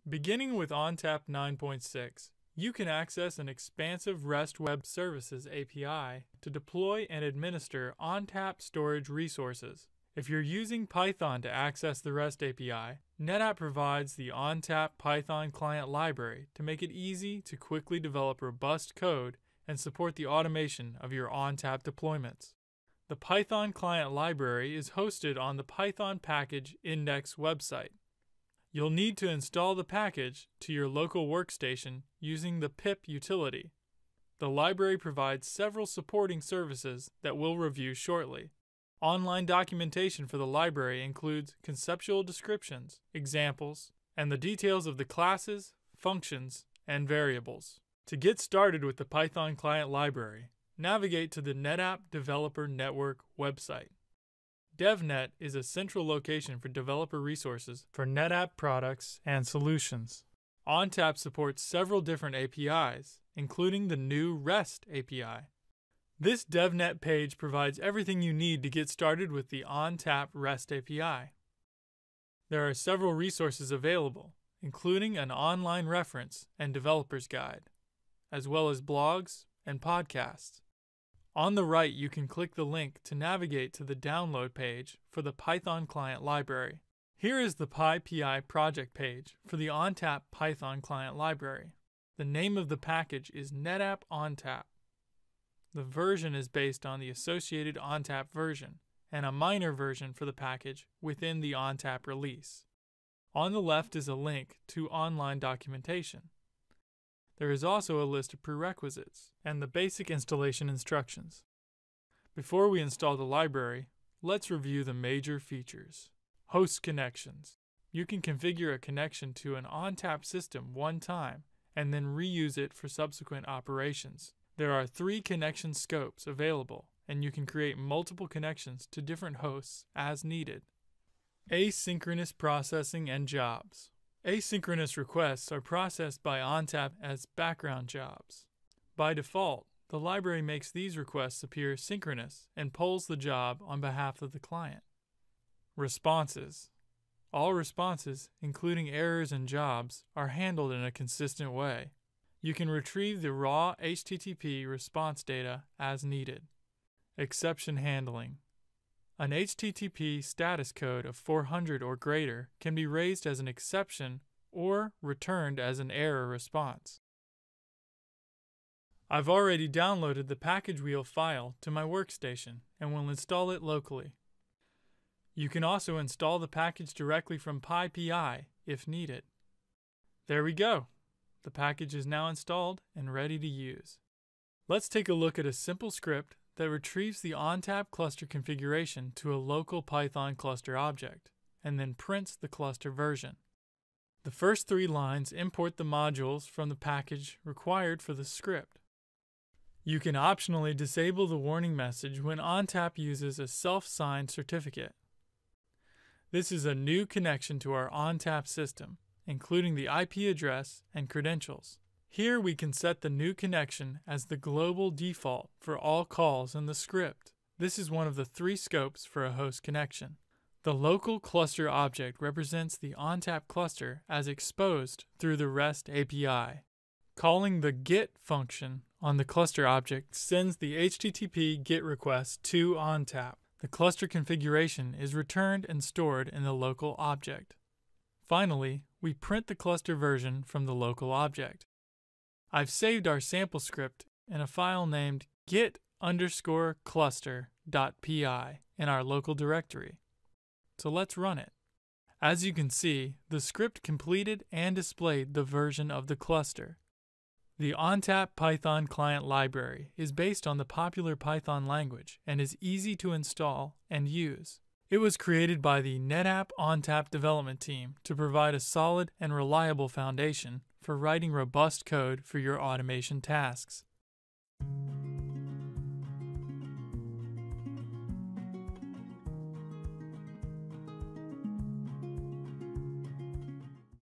Beginning with ONTAP 9.6, you can access an expansive REST Web Services API to deploy and administer ONTAP storage resources. If you're using Python to access the REST API, NetApp provides the ONTAP Python client library to make it easy to quickly develop robust code and support the automation of your ONTAP deployments. The Python client library is hosted on the Python package index website. You'll need to install the package to your local workstation using the pip utility. The library provides several supporting services that we'll review shortly. Online documentation for the library includes conceptual descriptions, examples, and the details of the classes, functions, and variables. To get started with the Python client library, navigate to the NetApp Developer Network website. DevNet is a central location for developer resources for NetApp products and solutions. ONTAP supports several different APIs, including the new REST API. This DevNet page provides everything you need to get started with the ONTAP REST API. There are several resources available, including an online reference and developer's guide, as well as blogs and podcasts. On the right, you can click the link to navigate to the download page for the Python client library. Here is the PyPI project page for the ONTAP Python client library. The name of the package is NetApp ONTAP. The version is based on the associated ONTAP version and a minor version for the package within the ONTAP release. On the left is a link to online documentation. There is also a list of prerequisites and the basic installation instructions. Before we install the library, let's review the major features. Host connections. You can configure a connection to an ONTAP system one time and then reuse it for subsequent operations. There are 3 connection scopes available, and you can create multiple connections to different hosts as needed. Asynchronous processing and jobs. Asynchronous requests are processed by ONTAP as background jobs. By default, the library makes these requests appear synchronous and polls the job on behalf of the client. Responses. All responses, including errors and jobs, are handled in a consistent way. You can retrieve the raw HTTP response data as needed. Exception handling. An HTTP status code of 400 or greater can be raised as an exception or returned as an error response. I've already downloaded the package wheel file to my workstation and will install it locally. You can also install the package directly from PyPI if needed. There we go. The package is now installed and ready to use. Let's take a look at a simple script that retrieves the ONTAP cluster configuration to a local Python cluster object, and then prints the cluster version. The first 3 lines import the modules from the package required for the script. You can optionally disable the warning message when ONTAP uses a self-signed certificate. This is a new connection to our ONTAP system, including the IP address and credentials. Here we can set the new connection as the global default for all calls in the script. This is one of the 3 scopes for a host connection. The local cluster object represents the ONTAP cluster as exposed through the REST API. Calling the GET function on the cluster object sends the HTTP GET request to ONTAP. The cluster configuration is returned and stored in the local object. Finally, we print the cluster version from the local object. I've saved our sample script in a file named get_cluster.py in our local directory. So let's run it. As you can see, the script completed and displayed the version of the cluster. The ONTAP Python client library is based on the popular Python language and is easy to install and use. It was created by the NetApp ONTAP development team to provide a solid and reliable foundation for writing robust code for your automation tasks.